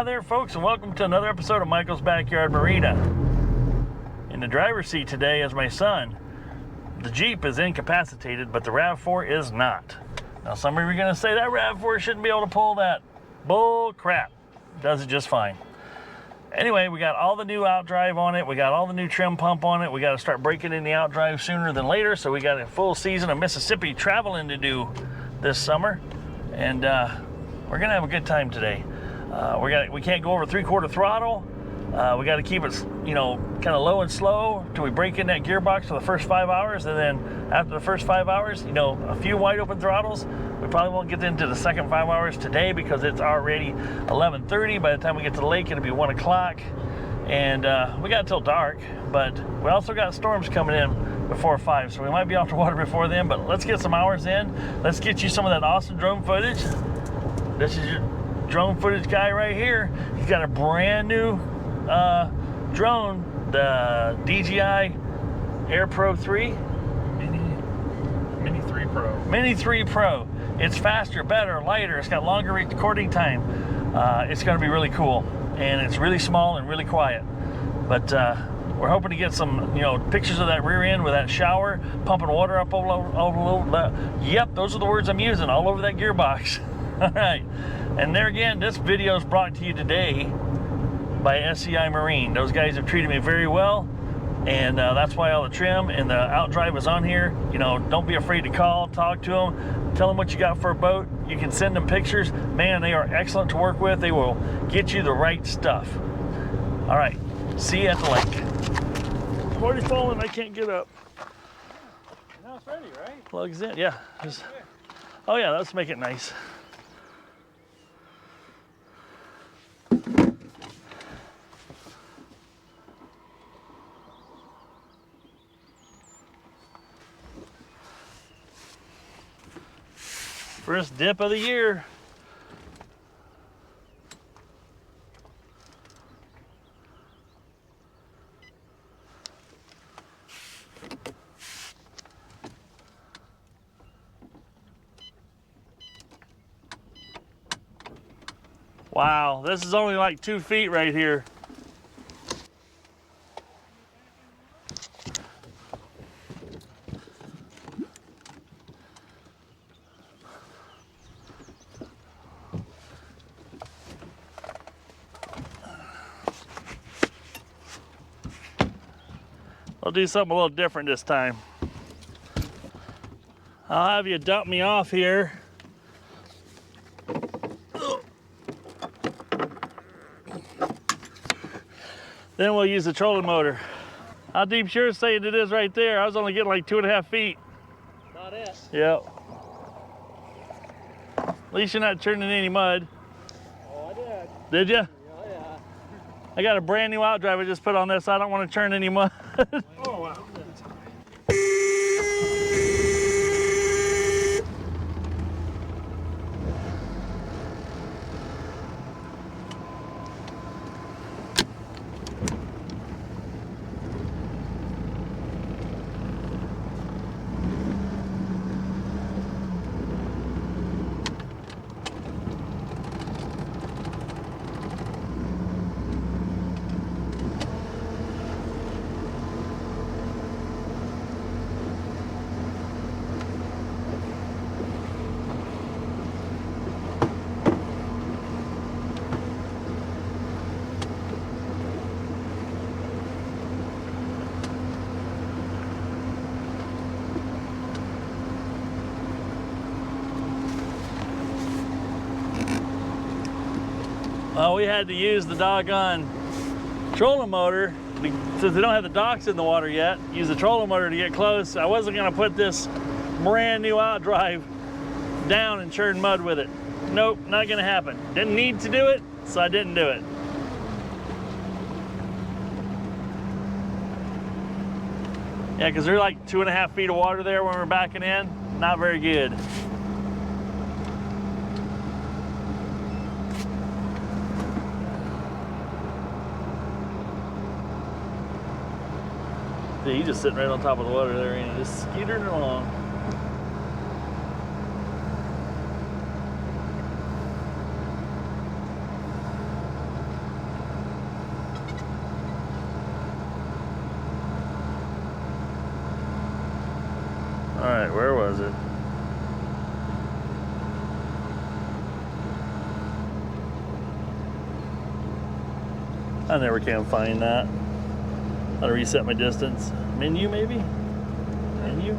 Hi there, folks, and welcome to another episode of Michael's Backyard Marina. In the driver's seat today is my son. The Jeep is incapacitated, but the RAV4 is not. Now, some of you are going to say that RAV4 shouldn't be able to pull that. Bull crap. Does it just fine. Anyway, we got all the new outdrive on it. We got all the new trim pump on it. We got to start breaking in the outdrive sooner than later, so we got a full season of Mississippi traveling to do this summer, and we're going to have a good time today. We can't go over 3/4 throttle. We got to keep it, you know, kind of low and slow till we break in that gearbox for the first 5 hours, and then after the first 5 hours, you know, a few wide open throttles. We probably won't get into the second 5 hours today because it's already 11:30. By the time we get to the lake, it'll be 1 o'clock, and we got till dark. But we also got storms coming in before 5, so we might be off the water before then. But let's get some hours in. Let's get you some of that awesome drone footage. This is your drone footage guy right here. He's got a brand new drone, the DJI Air Pro 3 Mini 3 Pro. Mini 3 Pro. It's faster, better, lighter. It's got longer recording time. It's going to be really cool, and it's really small and really quiet. But we're hoping to get some, you know, pictures of that rear end with that shower pumping water up all over that. Yep, those are the words I'm using, all over that gearbox. All right, and there again, this video is brought to you today by SEI Marine. Those guys have treated me very well, and that's why all the trim and the outdrive is on here. You know, don't be afraid to call, talk to them, tell them what you got for a boat. You can send them pictures. Man, they are excellent to work with. They will get you the right stuff. All right, see you at the lake. I'm already falling, I can't get up. Now it's ready, right? Plugs in, yeah. Oh yeah, let's make it nice. First dip of the year. Wow, this is only like 2 feet right here. I'll do something a little different this time. I'll have you dump me off here. Then we'll use the trolling motor. How deep's yours saying it is right there? I was only getting like 2.5 feet. Not it. Yep. At least you're not churning any mud. Oh, I did. Did you? Oh, yeah. I got a brand new outdrive I just put on this. I don't want to churn any mud. Oh, wow. Well, we had to use the doggone trolling motor since they don't have the docks in the water yet. Use the trolling motor to get close. I wasn't going to put this brand new outdrive down and churn mud with it. Nope, not going to happen. Didn't need to do it, so I didn't do it. Yeah, because there's like 2.5 feet of water there when we're backing in. Not very good. Yeah, he's just sitting right on top of the water there, and just skeetering along. right, where was it? I never can find that. How to reset my distance. Menu, maybe? Menu?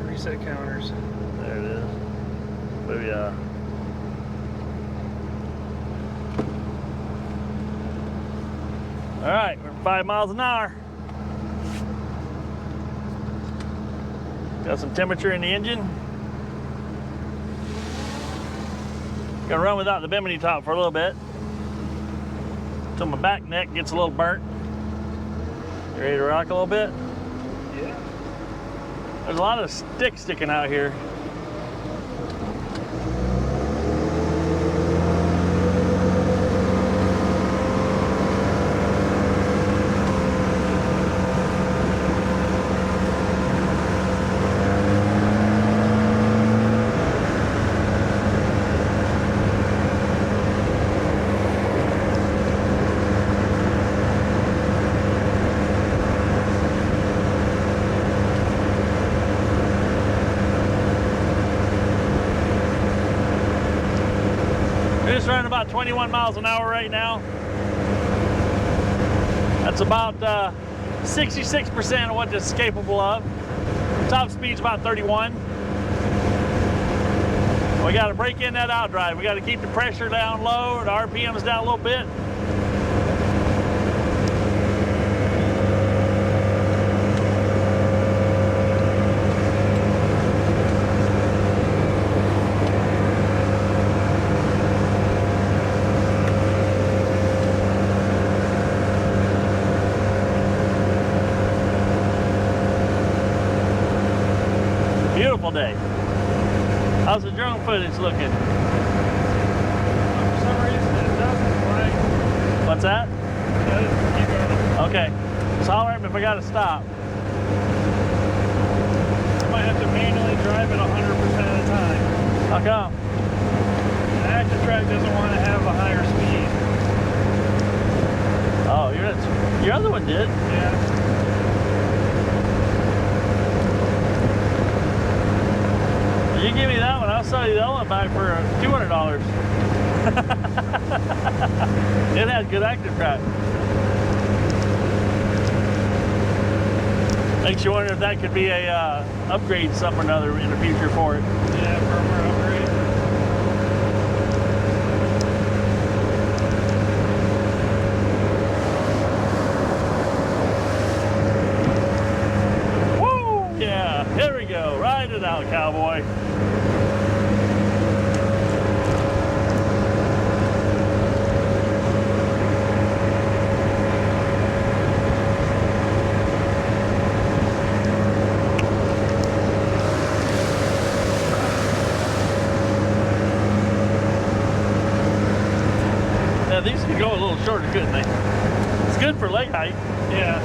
Reset counters. There it is. Maybe, all right, we're 5 miles an hour. Got some temperature in the engine. Gonna run without the bimini top for a little bit until my back neck gets a little burnt. You ready to rock a little bit? Yeah. There's a lot of sticks sticking out here. We're just running about 21 miles an hour right now. That's about 66% of what this is capable of. Top speed's about 31. We got to break in that outdrive. We got to keep the pressure down low, the RPMs down a little bit. Beautiful day. How's the drone footage looking? For some reason it doesn't play. What's that? Keep going. Okay. So holler at me if I gotta stop. I might have to manually drive it 100% of the time. How come? The active track doesn't want to have a higher speed. Oh, your other one did. Yeah. You give me that one, I'll sell you the other one back for $200. It had good active track. Makes you wonder if that could be a upgrade some or another in the future for it. Yeah, firmware upgrade. Woo! Yeah, here we go. Ride it out, cowboy. Yeah, these could go a little shorter, couldn't they? It's good for leg height. Yeah.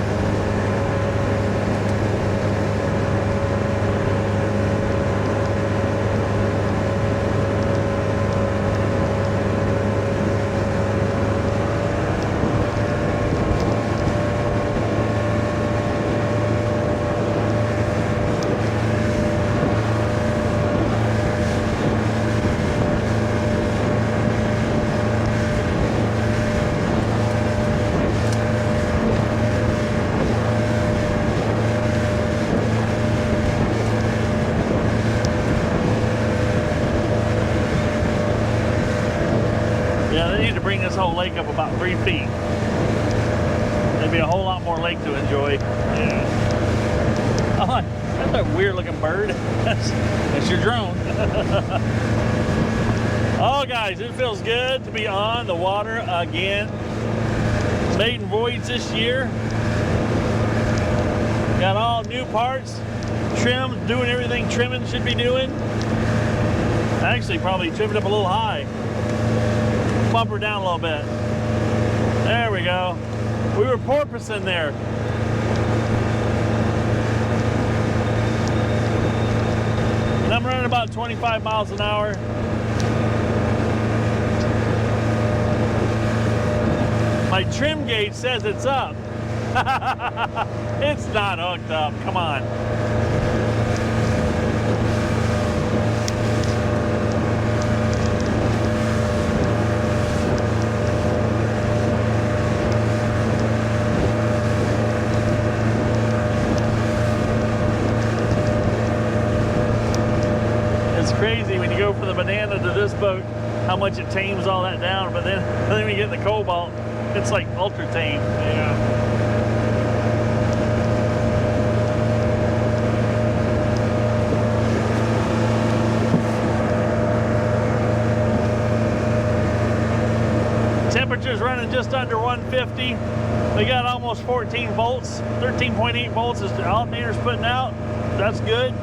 Yeah, they need to bring this whole lake up about 3 feet. There'd be a whole lot more lake to enjoy. Yeah. Oh, that's a weird looking bird. That's your drone. Oh, guys, it feels good to be on the water again. Maiden voyage this year. Got all new parts, trim, doing everything trimming should be doing. Actually, probably trimmed it up a little high. Bump her down a little bit. There we go. We were porpoising there. And I'm running about 25 miles an hour. My trim gauge says it's up. It's not hooked up, come on. banana to this boat, how much it tames all that down. But then we get the Cobalt, it's like ultra tame. Yeah. Temperature's running just under 150. We got almost 14 volts. 13.8 volts is the alternator's putting out. That's good.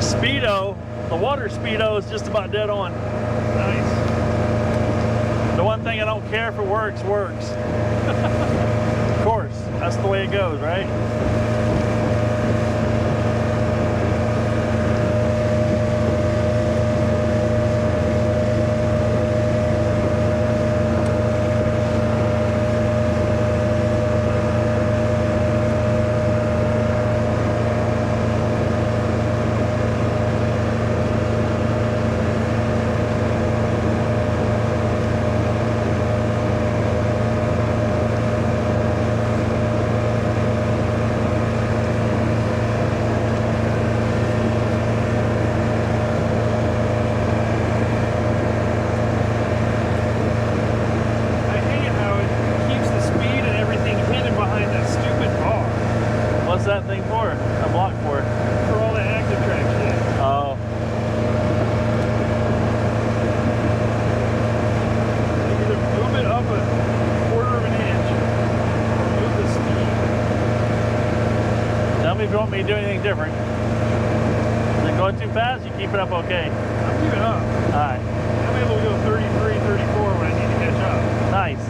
Speedo, the water speedo is just about dead on. Nice. The one thing I don't care if it works, works. Of course, that's the way it goes, right? That thing for? A block for? For all the active track shit. Oh. Either move it up a quarter of an inch or move the speed. Tell me if you want me to do anything different. Is it going too fast? You keep it up okay? I'm keeping up. Alright. I'm able to go 33, 34 when I need to catch up. Nice.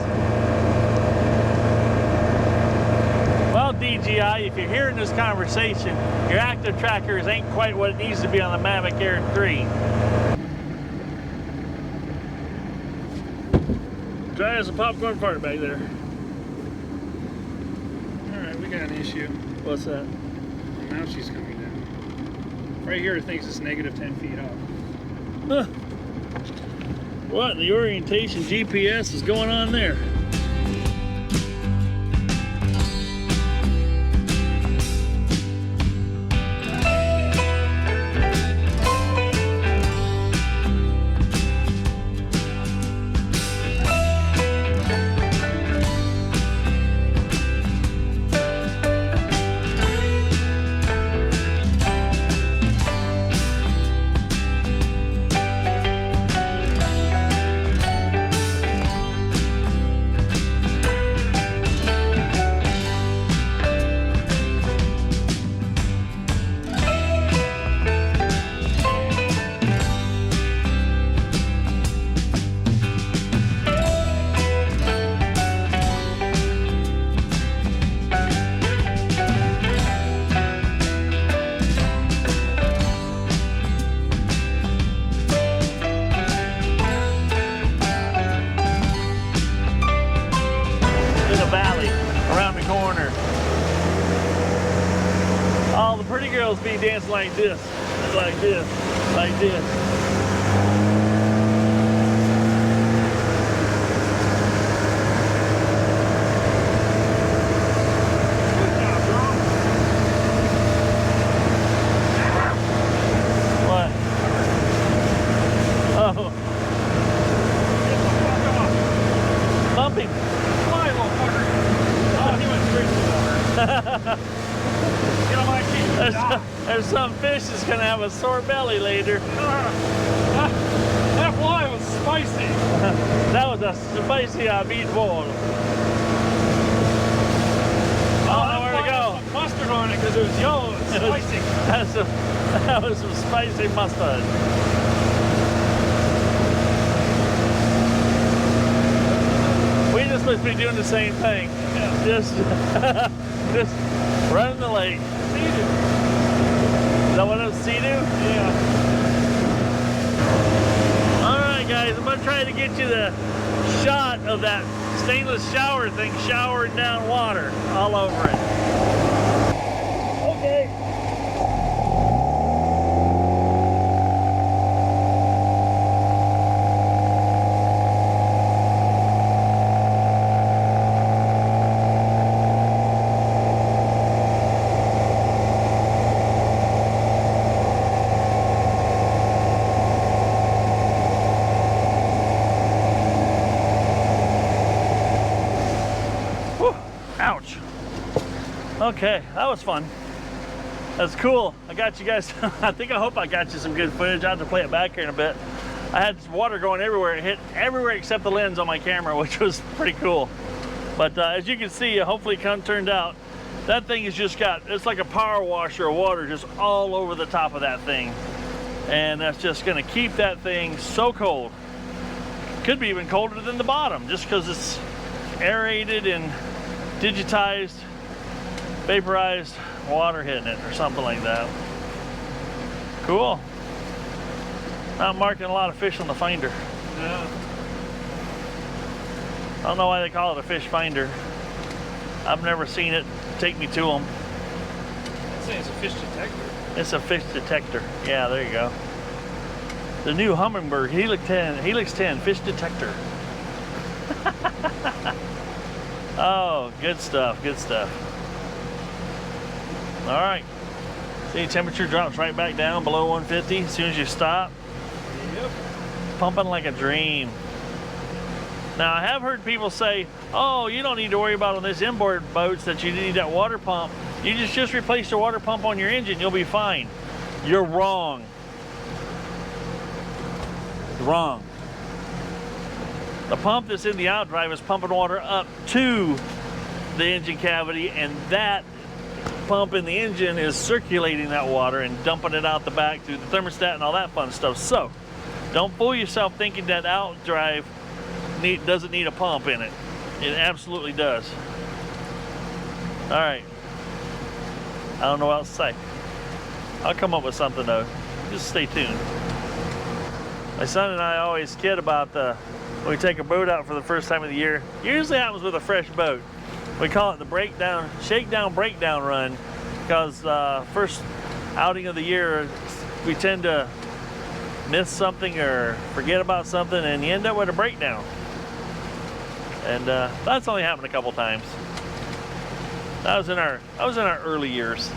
Well, DJI, if you're hearing this conversation, your active trackers ain't quite what it needs to be on the Mavic Air 3. Try us a popcorn fart back there. Alright, we got an issue. What's that? Now she's coming down. Right here it thinks it's negative 10 feet up. Huh. What in the orientation GPS is going on there? Be dancing like this, like this, like this. What? Oh. Bump him. Fly, little fucker. Oh, he went straight to the water. Get on my feet. There's some fish that's gonna have a sore belly later. That fly was spicy. That was a spicy meatball. I don't know where to go. Some mustard on it because it was yellow and spicy. That was some spicy mustard. We just must be doing the same thing. Yeah. Just running the lake. Is that what a sea-doo? Yeah. Alright guys, I'm going to try to get you the shot of that stainless shower thing showering down water all over it. Okay. Okay, that was fun. That's cool. I got you guys, I hope I got you some good footage. I'll have to play it back here in a bit. I had water going everywhere. It hit everywhere except the lens on my camera, which was pretty cool. But as you can see, hopefully it turned out. That thing has just got, it's like a power washer of water just all over the top of that thing. And that's just gonna keep that thing so cold. Could be even colder than the bottom, just because it's aerated and digitized, vaporized water hitting it or something like that. Cool. Not marking a lot of fish on the finder. Yeah. I don't know why they call it a fish finder. I've never seen it take me to them. I'd say it's a fish detector. It's a fish detector. Yeah, there you go. The new Humminbird Helix 10 fish detector. Oh, good stuff, good stuff. All right. See, temperature drops right back down below 150 as soon as you stop. Yep. Pumping like a dream. Now, I have heard people say, oh, you don't need to worry about on this inboard boats that you need that water pump. You just replace the water pump on your engine, you'll be fine. You're wrong. Wrong. The pump that's in the outdrive is pumping water up to the engine cavity, and that pump in the engine is circulating that water and dumping it out the back through the thermostat and all that fun stuff. So, don't fool yourself thinking that outdrive doesn't need a pump in it. It absolutely does. All right. I don't know what else to say. I'll come up with something though. Just stay tuned. My son and I always kid about when we take a boat out for the first time of the year. Usually happens with a fresh boat. We call it the shakedown breakdown run, because first outing of the year we tend to miss something or forget about something, and you end up with a breakdown. And that's only happened a couple times. That was in our early years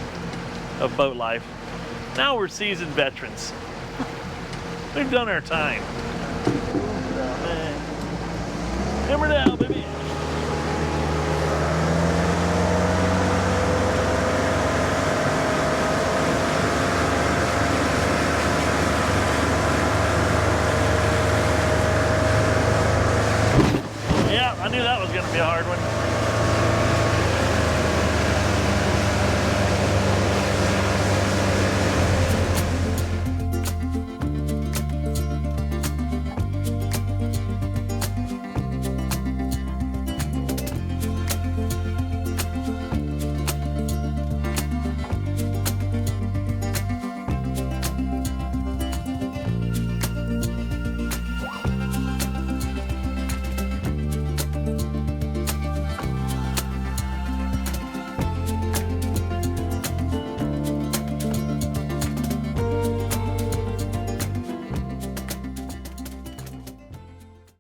of boat life. Now we're seasoned veterans. We've done our time. Hammer down, baby. Yeah, I knew that was going to be a hard one.